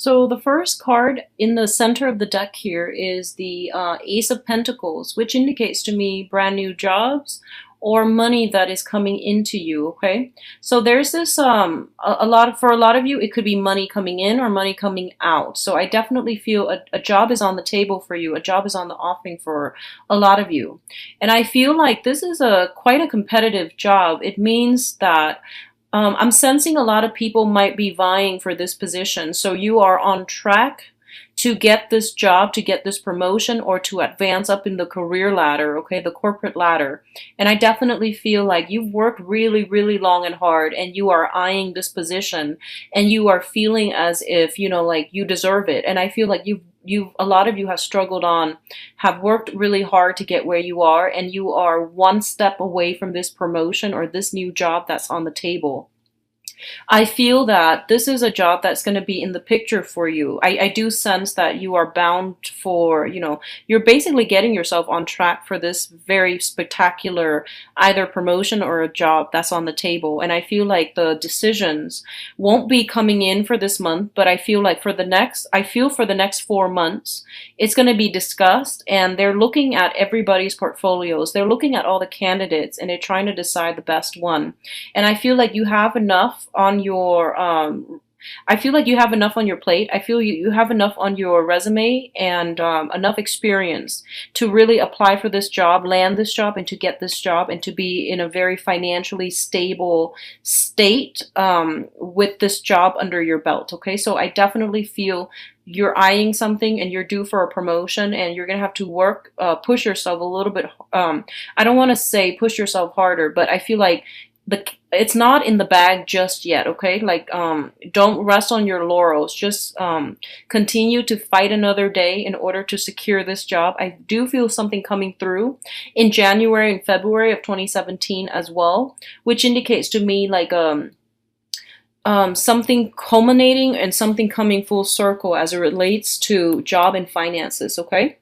So the first card in the center of the deck here is the Ace of Pentacles, which indicates to me brand new jobs or money that is coming into you. Okay, so there's this a lot of, for a lot of you it could be money coming in or money coming out. So I definitely feel a job is on the table for you. A job is on the offering for a lot of you, and I feel like this is a quite a competitive job. It means that I'm sensing a lot of people might be vying for this position. So you are on track to get this job, to get this promotion, or to advance up in the career ladder, okay, the corporate ladder. And I definitely feel like you've worked really, really long and hard, and you are eyeing this position, and you are feeling as if, like you deserve it. And I feel like a lot of you have struggled on, have worked really hard to get where you are, and you are one step away from this promotion or this new job that's on the table. I feel that this is a job that's going to be in the picture for you. I do sense that you are bound for, you're basically getting yourself on track for this very spectacular either promotion or a job that's on the table. And I feel like the decisions won't be coming in for this month, but I feel like for the next 4 months, it's going to be discussed, and they're looking at everybody's portfolios. They're looking at all the candidates, and they're trying to decide the best one. And I feel like you have enough on your I feel like you have enough on your plate. I feel you have enough on your resume and enough experience to really apply for this job, land this job, and to get this job, and to be in a very financially stable state with this job under your belt. Okay, so I definitely feel you're eyeing something and you're due for a promotion, and you're gonna have to work, push yourself a little bit. I don't want to say push yourself harder, but I feel like it's not in the bag just yet. Okay, like don't rest on your laurels. Just continue to fight another day in order to secure this job. I do feel something coming through in January and February of 2017 as well, which indicates to me like something culminating and something coming full circle as it relates to job and finances. Okay,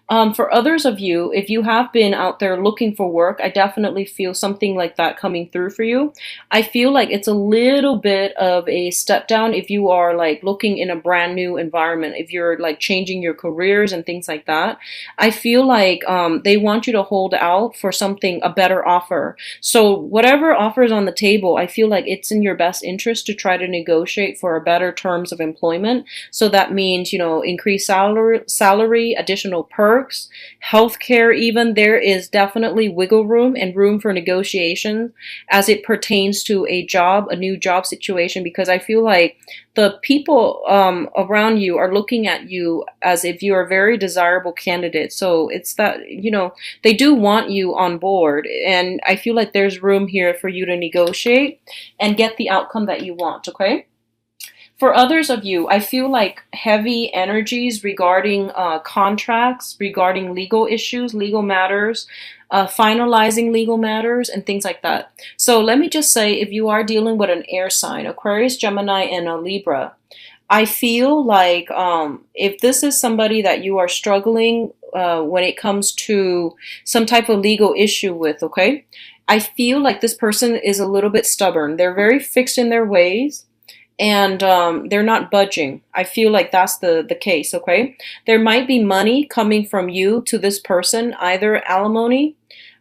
for others of you, if you have been out there looking for work, I definitely feel something like that coming through for you. I feel like it's a little bit of a step down if you are like looking in a brand new environment, if you're like changing your careers and things like that. I feel like they want you to hold out for something, a better offer. So whatever offer is on the table, I feel like it's in your best interest to try to negotiate for a better terms of employment. So that means, increased salary, additional perks, healthcare even. There is definitely wiggle room and room for negotiation as it pertains to a job, a new job situation, because I feel like the people around you are looking at you as if you are a very desirable candidate. So it's that, they do want you on board. And I feel like there's room here for you to negotiate and get the outcome that you want, okay? For others of you, I feel like heavy energies regarding contracts, regarding legal issues, legal matters, finalizing legal matters, and things like that. So let me just say, if you are dealing with an air sign, Aquarius, Gemini, and a Libra, I feel like if this is somebody that you are struggling when it comes to some type of legal issue with, okay, I feel like this person is a little bit stubborn. They're very fixed in their ways, and they're not budging. I feel like that's the case, okay? There might be money coming from you to this person, either alimony,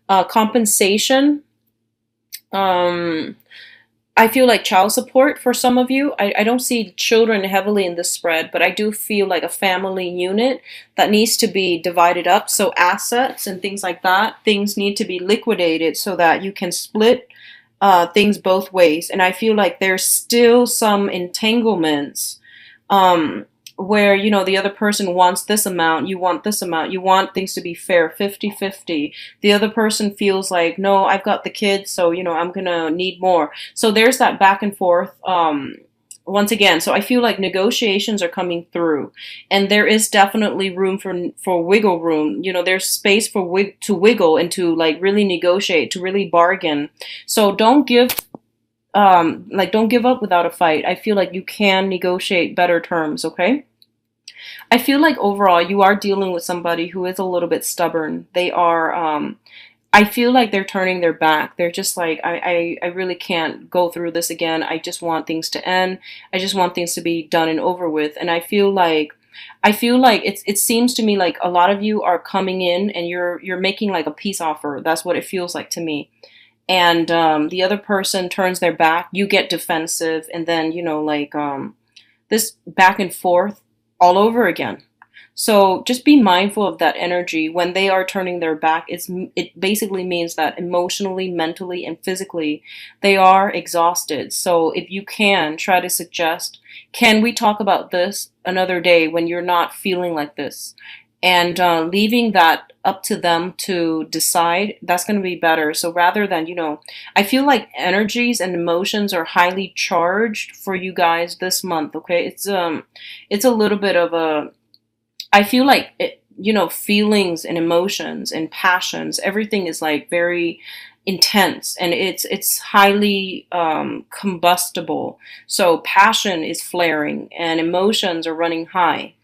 compensation. Um, I feel like child support for some of you. I don't see children heavily in this spread, but I do feel like a family unit that needs to be divided up. So assets and things like that, things need to be liquidated so that you can split things both ways. And I feel like there's still some entanglements where, the other person wants this amount, you want this amount, you want things to be fair, 50-50. The other person feels like, no, I've got the kids, so, I'm going to need more. So there's that back and forth. Once again, so I feel like negotiations are coming through, and there is definitely room for wiggle room. There's space to wiggle and to like really negotiate, to really bargain. So don't give up without a fight. I feel like you can negotiate better terms, okay? I feel like overall you are dealing with somebody who is a little bit stubborn. They are I feel like they're turning their back. They're just like, I really can't go through this again. I just want things to end. I just want things to be done and over with. And I feel like it seems to me like a lot of you are coming in and you're making like a peace offer. That's what it feels like to me. And the other person turns their back, you get defensive, and then this back and forth all over again. So just be mindful of that energy when they are turning their back. It basically means that emotionally, mentally, and physically they are exhausted. So if you can try to suggest, can we talk about this another day when you're not feeling like this? And leaving that up to them to decide, that's going to be better. So rather than, I feel like energies and emotions are highly charged for you guys this month. Okay, it's a little bit of a, I feel like feelings and emotions and passions, everything is like very intense, and it's highly combustible. So passion is flaring and emotions are running high.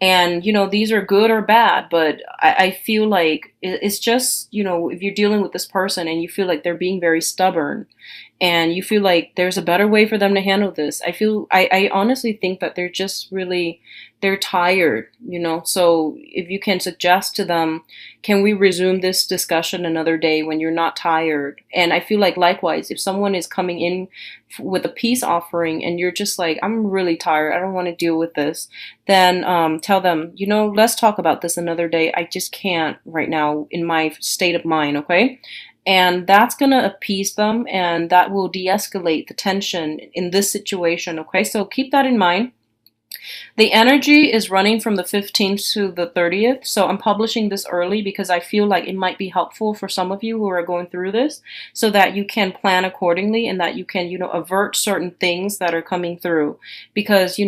And these are good or bad, but I feel like it's just, if you're dealing with this person and you feel like they're being very stubborn and you feel like there's a better way for them to handle this, I honestly think that they're just really, they're tired. So if you can suggest to them, can we resume this discussion another day when you're not tired? And I feel like likewise, if someone is coming in with a peace offering and you're just like, I'm really tired, I don't want to deal with this, then tell them, let's talk about this another day. I just can't right now in my state of mind, okay? And that's going to appease them and that will de escalate the tension in this situation, okay? So keep that in mind. The energy is running from the 15th to the 30th. So I'm publishing this early because I feel like it might be helpful for some of you who are going through this so that you can plan accordingly and that you can, avert certain things that are coming through. Because,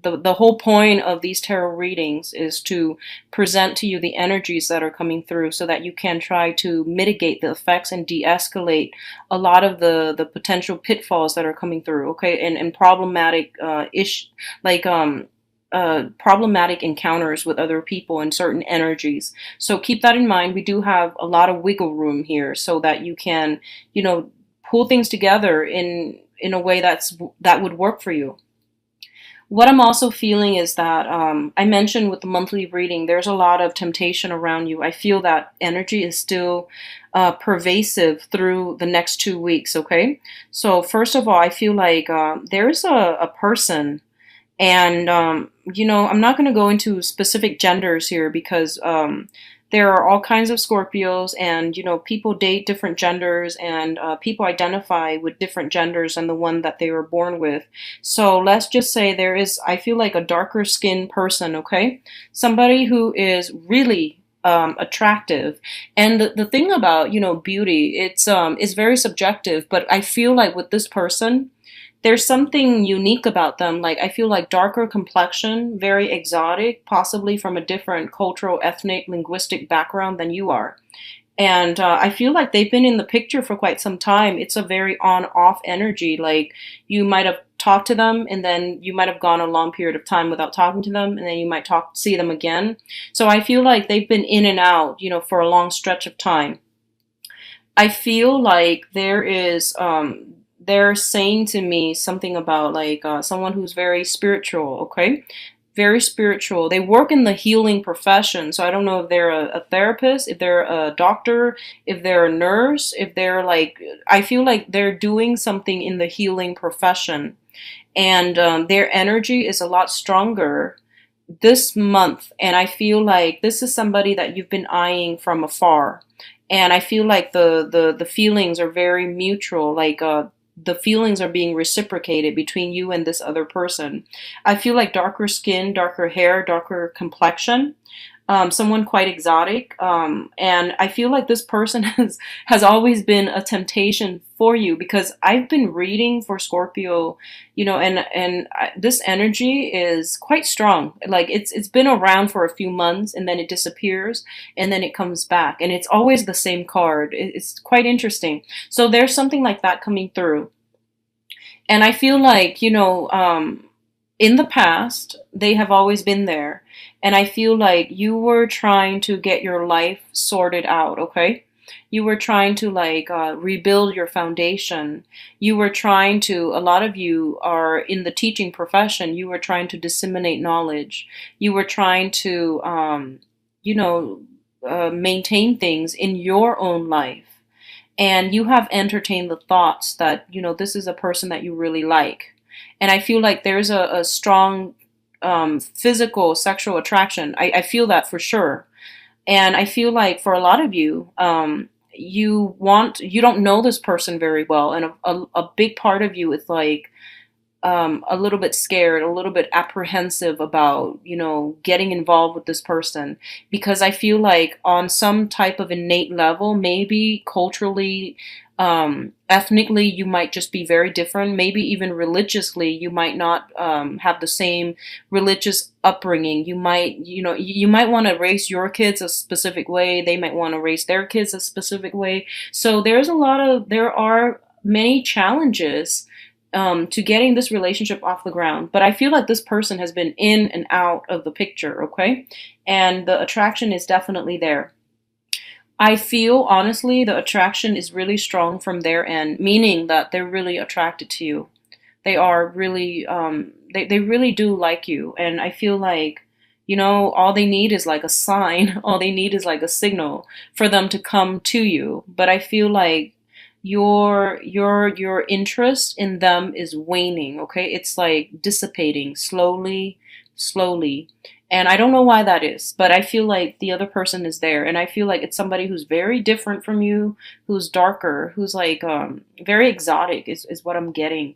the whole point of these tarot readings is to present to you the energies that are coming through so that you can try to mitigate the effects and de-escalate a lot of the potential pitfalls that are coming through, okay? And problematic problematic encounters with other people and certain energies. So keep that in mind. We do have a lot of wiggle room here so that you can, pull things together in a way that would work for you. What I'm also feeling is that I mentioned with the monthly reading, there's a lot of temptation around you. I feel that energy is still pervasive through the next 2 weeks, okay? So, first of all, I feel like there's a person, and I'm not going to go into specific genders here because there are all kinds of Scorpios, and people date different genders, and people identify with different genders than the one that they were born with. So let's just say there is, I feel like, a darker skinned person, okay? Somebody who is really attractive. And the thing about, beauty, it's very subjective, but I feel like with this person, there's something unique about them. Like, I feel like darker complexion, very exotic, possibly from a different cultural, ethnic, linguistic background than you are. And I feel like they've been in the picture for quite some time. It's a very on-off energy. Like, you might have talked to them and then you might have gone a long period of time without talking to them, and then you might see them again. So I feel like they've been in and out, for a long stretch of time. I feel like they're saying to me something about like someone who's very spiritual, okay? Very spiritual. They work in the healing profession. So I don't know if they're a therapist, if they're a doctor, if they're a nurse, if they're like, I feel like they're doing something in the healing profession. And their energy is a lot stronger this month. And I feel like this is somebody that you've been eyeing from afar. And I feel like the feelings are very mutual. Like the feelings are being reciprocated between you and this other person. I feel like darker skin, darker hair, darker complexion, someone quite exotic. And I feel like this person has always been a temptation for you because I've been reading for Scorpio, this energy is quite strong. Like it's been around for a few months and then it disappears and then it comes back and it's always the same card. It's quite interesting. So there's something like that coming through. And I feel like, in the past, they have always been there. And I feel like you were trying to get your life sorted out, okay? You were trying to like rebuild your foundation. You were trying to, a lot of you are in the teaching profession. You were trying to disseminate knowledge. You were trying to, you know, maintain things in your own life. And you have entertained the thoughts that, you know, this is a person that you really like. And I feel like there's a strong physical sexual attraction. I feel that for sure. And I feel like for a lot of you, you don't know this person very well. And a big part of you is like, a little bit scared, a little bit apprehensive about, you know, getting involved with this person. Because I feel like on some type of innate level, maybe culturally, ethnically, you might just be very different. Maybe even religiously, you might not have the same religious upbringing. You might, you know, you might want to raise your kids a specific way. They might want to raise their kids a specific way. So there are many challenges to getting this relationship off the ground. But I feel like this person has been in and out of the picture, okay? And the attraction is definitely there. I feel honestly the attraction is really strong from their end, meaning that they're really attracted to you. They are really, they really do like you. And I feel like, you know, all they need is like a sign, all they need is like a signal for them to come to you. But I feel like your interest in them is waning, okay? It's like dissipating slowly, slowly. And I don't know why that is, but I feel like the other person is there, and I feel like it's somebody who's very different from you, who's darker, who's like very exotic is what I'm getting.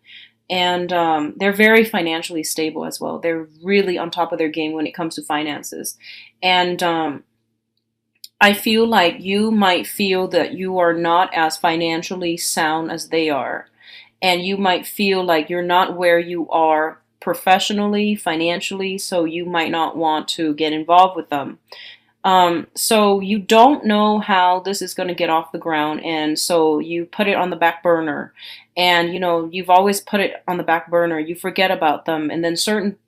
And they're very financially stable as well. They're really on top of their game when it comes to finances. And I feel like you might feel that you are not as financially sound as they are. And you might feel like you're not where you are professionally, financially, so you might not want to get involved with them. So you don't know how this is going to get off the ground, and so you put it on the back burner. And you know, you've always put it on the back burner. You forget about them, and then certain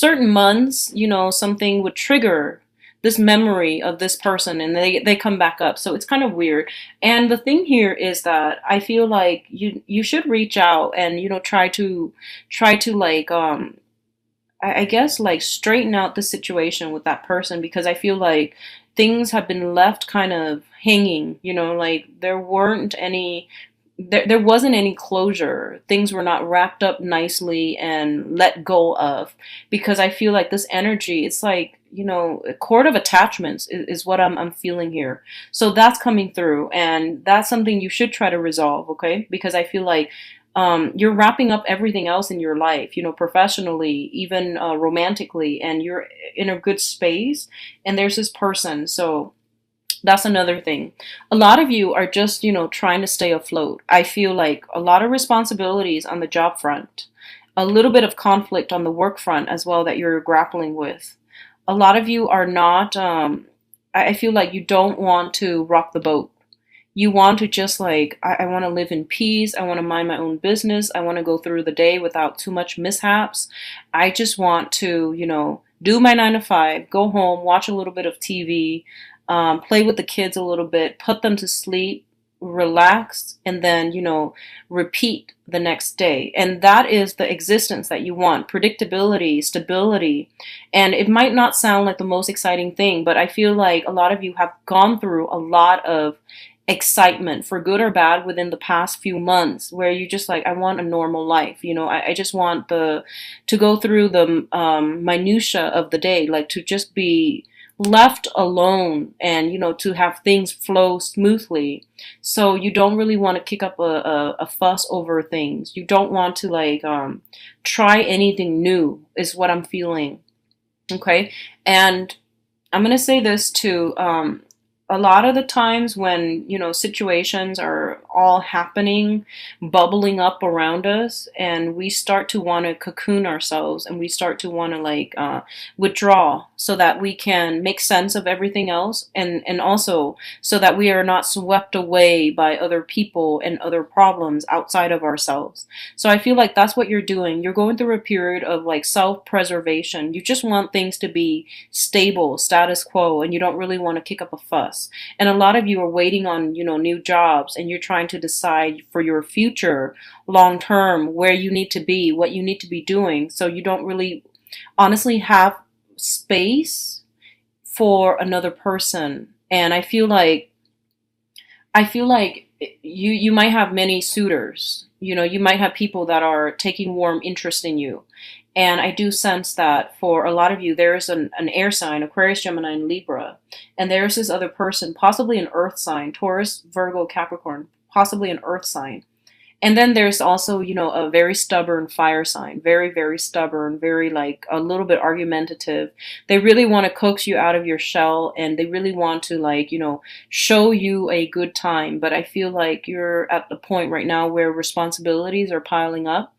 months, you know, something would trigger this memory of this person and they come back up. So it's kind of weird. And the thing here is that I feel like you should reach out and, you know, try to like I guess like straighten out the situation with that person, because I feel like things have been left kind of hanging, you know, like there wasn't any closure. Things were not wrapped up nicely and let go of, because I feel like this energy, it's like, you know, a cord of attachments is what I'm feeling here. So that's coming through, and that's something you should try to resolve, okay? Because I feel like you're wrapping up everything else in your life, you know, professionally, even romantically, and you're in a good space, and there's this person. So that's another thing. A lot of you are just, you know, trying to stay afloat. I feel like a lot of responsibilities on the job front, a little bit of conflict on the work front as well that you're grappling with. A lot of you are not, I feel like you don't want to rock the boat. You want to just like, I want to live in peace. I want to mind my own business. I want to go through the day without too much mishaps. I just want to, you know, do my 9 to 5, go home, watch a little bit of TV, play with the kids a little bit, put them to sleep, relax, and then, you know, repeat the next day. And that is the existence that you want: predictability, stability. And it might not sound like the most exciting thing, but I feel like a lot of you have gone through a lot of excitement, for good or bad, within the past few months, where you just like, I want a normal life, you know, I just want to go through the minutia of the day, like to just be left alone, and you know, to have things flow smoothly. So you don't really want to kick up a fuss over things. You don't want to like try anything new, is what I'm feeling. Okay. And I'm gonna say this too. A lot of the times when, you know, situations are all happening, bubbling up around us, and we start to want to cocoon ourselves, and we start to want to like withdraw so that we can make sense of everything else, and also so that we are not swept away by other people and other problems outside of ourselves. So I feel like that's what you're doing. You're going through a period of like self-preservation. You just want things to be stable, status quo, and you don't really want to kick up a fuss. else. And a lot of you are waiting on, new jobs, and you're trying to decide for your future long term where you need to be, what you need to be doing. So you don't really honestly have space for another person. And I feel like you might have many suitors. You might have people that are taking warm interest in you. And I do sense that for a lot of you, there is an air sign, Aquarius, Gemini, and Libra. And there's this other person, possibly an earth sign, Taurus, Virgo, Capricorn, possibly an earth sign. And then there's also, a very stubborn fire sign, very, very stubborn, very like a little bit argumentative. They really want to coax you out of your shell, and they really want to like, show you a good time. But I feel like you're at the point right now where responsibilities are piling up,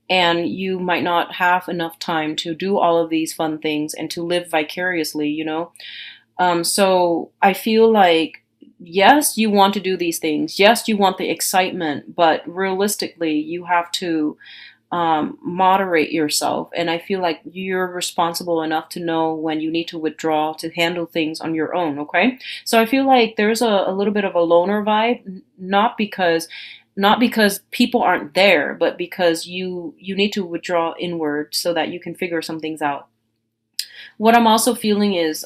and you might not have enough time to do all of these fun things and to live vicariously. So I feel like, yes, you want to do these things. Yes, you want the excitement, but realistically, you have to moderate yourself. And I feel like you're responsible enough to know when you need to withdraw to handle things on your own. Okay. So I feel like there's a little bit of a loner vibe, not because people aren't there, but because you need to withdraw inward so that you can figure some things out. What I'm also feeling is,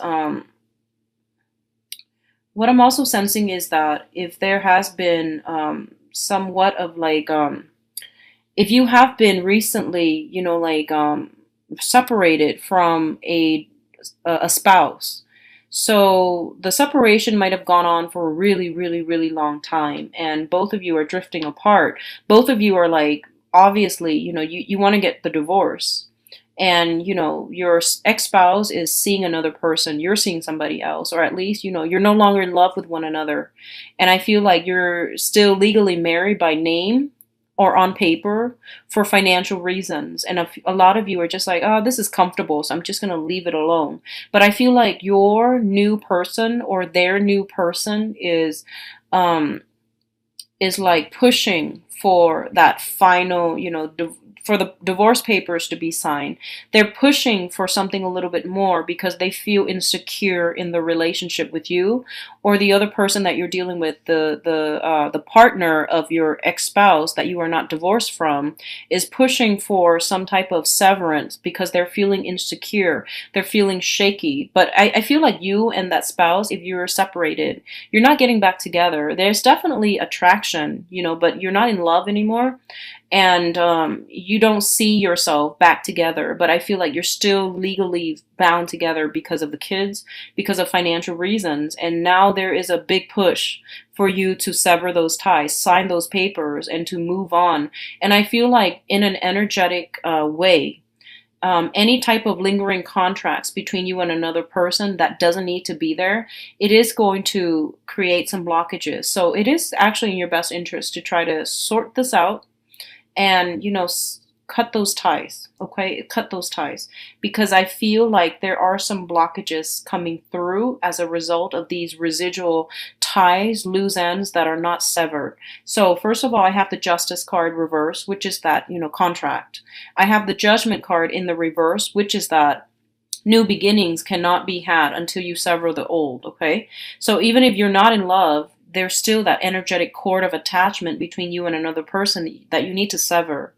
what I'm also sensing is that if there has been somewhat of like, if you have been recently, like separated from a spouse, so the separation might have gone on for a really, really, really long time, and both of you are drifting apart. Both of you are like, obviously, you want to get the divorce. And your ex-spouse is seeing another person, you're seeing somebody else, or at least you're no longer in love with one another. And I feel like you're still legally married by name or on paper for financial reasons. And a lot of you are just like, oh, this is comfortable, so I'm just going to leave it alone. But I feel like your new person or their new person is like pushing for that final, for the divorce papers to be signed. They're pushing for something a little bit more because they feel insecure in the relationship with you, or the other person that you're dealing with, the partner of your ex-spouse that you are not divorced from, is pushing for some type of severance because they're feeling insecure. They're feeling shaky. But I feel like you and that spouse, if you're separated, you're not getting back together. There's definitely attraction, but you're not in love anymore. And you don't see yourself back together, but I feel like you're still legally bound together because of the kids, because of financial reasons. And now there is a big push for you to sever those ties, sign those papers, and to move on. And I feel like in an energetic way, any type of lingering contracts between you and another person that doesn't need to be there, it is going to create some blockages. So it is actually in your best interest to try to sort this out and cut those ties. Okay, cut those ties, because I feel like there are some blockages coming through as a result of these residual ties, loose ends that are not severed. So first of all, I have the Justice card reverse, which is that contract. I have the Judgment card in the reverse, which is that new beginnings cannot be had until you sever the old. Okay, so even if you're not in love, there's still that energetic cord of attachment between you and another person that you need to sever.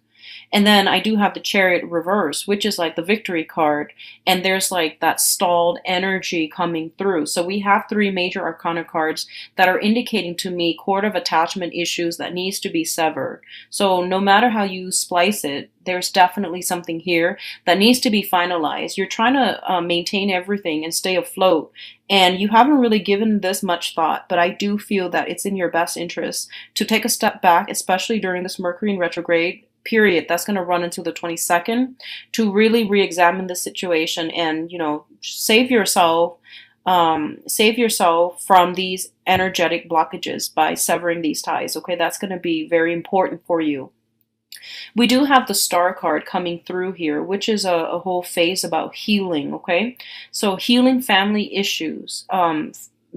And then I do have the Chariot reverse, which is like the Victory card. And there's like that stalled energy coming through. So we have three major arcana cards that are indicating to me cord of attachment issues that needs to be severed. So no matter how you splice it, there's definitely something here that needs to be finalized. You're trying to maintain everything and stay afloat. And you haven't really given this much thought, but I do feel that it's in your best interest to take a step back, especially during this Mercury in retrograde period that's going to run until the 22nd, to really re-examine the situation and save yourself from these energetic blockages by severing these ties. Okay, that's going to be very important for you. We do have the Star card coming through here, which is a whole phase about healing. Okay, so healing family issues,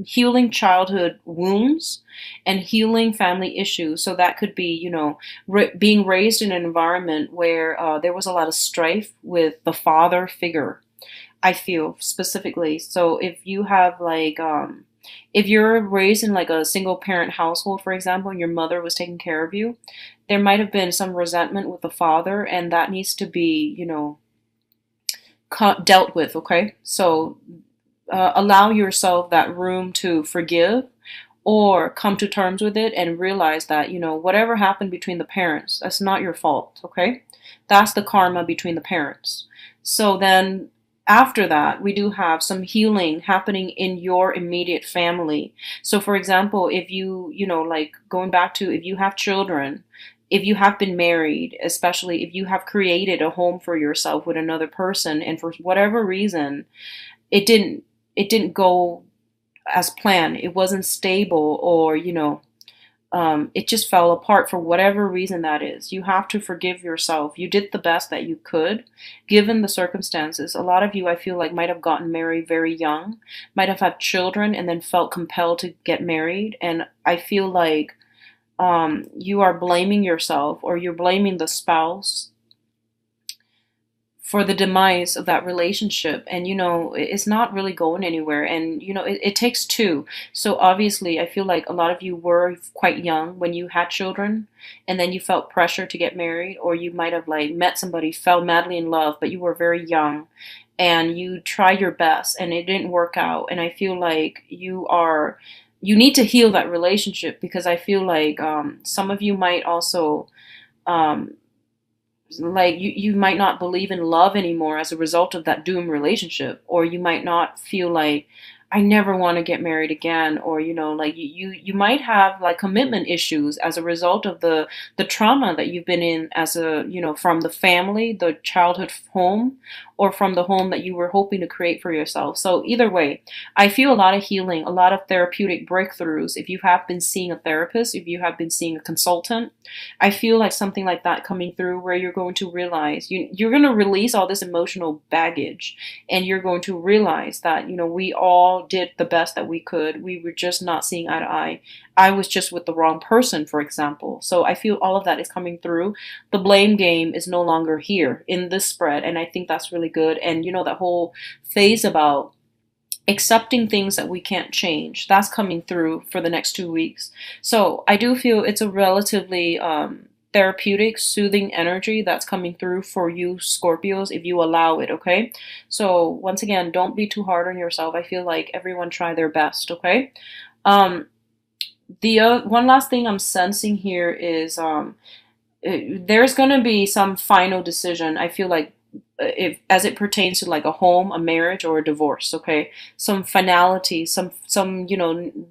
healing childhood wounds, and healing family issues. So that could be, being raised in an environment where there was a lot of strife with the father figure, I feel specifically. So if you have like If you're raised in like a single parent household, for example, and your mother was taking care of you, there might have been some resentment with the father, and that needs to be, dealt with, okay? So allow yourself that room to forgive or come to terms with it and realize that, whatever happened between the parents, that's not your fault, okay? That's the karma between the parents. So then after that, we do have some healing happening in your immediate family. So for example, if like going back to if you have children, if you have been married, especially if you have created a home for yourself with another person and for whatever reason it didn't it didn't go as planned. It wasn't stable, or it just fell apart for whatever reason that is. You have to forgive yourself. You did the best that you could, given the circumstances. A lot of you, I feel like, might have gotten married very young, might have had children, and then felt compelled to get married. And I feel like you are blaming yourself, or you're blaming the spouse for the demise of that relationship. And it's not really going anywhere. And it takes two. So obviously I feel like a lot of you were quite young when you had children, and then you felt pressure to get married, or you might have like met somebody, fell madly in love, but you were very young and you tried your best and it didn't work out. And I feel like you need to heal that relationship, because I feel like some of you might also um, like you might not believe in love anymore as a result of that doomed relationship, or you might not feel like I never want to get married again, or like you might have like commitment issues as a result of the trauma that you've been in as a from the family, the childhood home, or from the home that you were hoping to create for yourself. So either way, I feel a lot of healing, a lot of therapeutic breakthroughs. If you have been seeing a therapist, if you have been seeing a consultant, I feel like something like that coming through, where you're going to realize you're going to release all this emotional baggage, and you're going to realize that we all did the best that we could. We were just not seeing eye to eye. I was just with the wrong person, for example. So I feel all of that is coming through. The blame game is no longer here in this spread, and I think that's really good. And that whole phase about accepting things that we can't change, that's coming through for the next 2 weeks. So I do feel it's a relatively therapeutic, soothing energy that's coming through for you Scorpios, if you allow it, okay? So once again, don't be too hard on yourself. I feel like everyone try their best, okay? um the one last thing I'm sensing here is there's going to be some final decision. I feel like if as it pertains to like a home, a marriage, or a divorce, okay? Some finality, some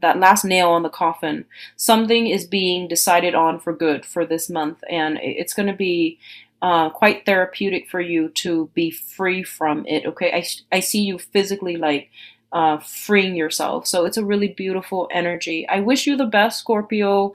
that last nail on the coffin. Something is being decided on for good for this month, and it's going to be quite therapeutic for you to be free from it, okay? I see you physically like freeing yourself. So it's a really beautiful energy. I wish you the best, Scorpio.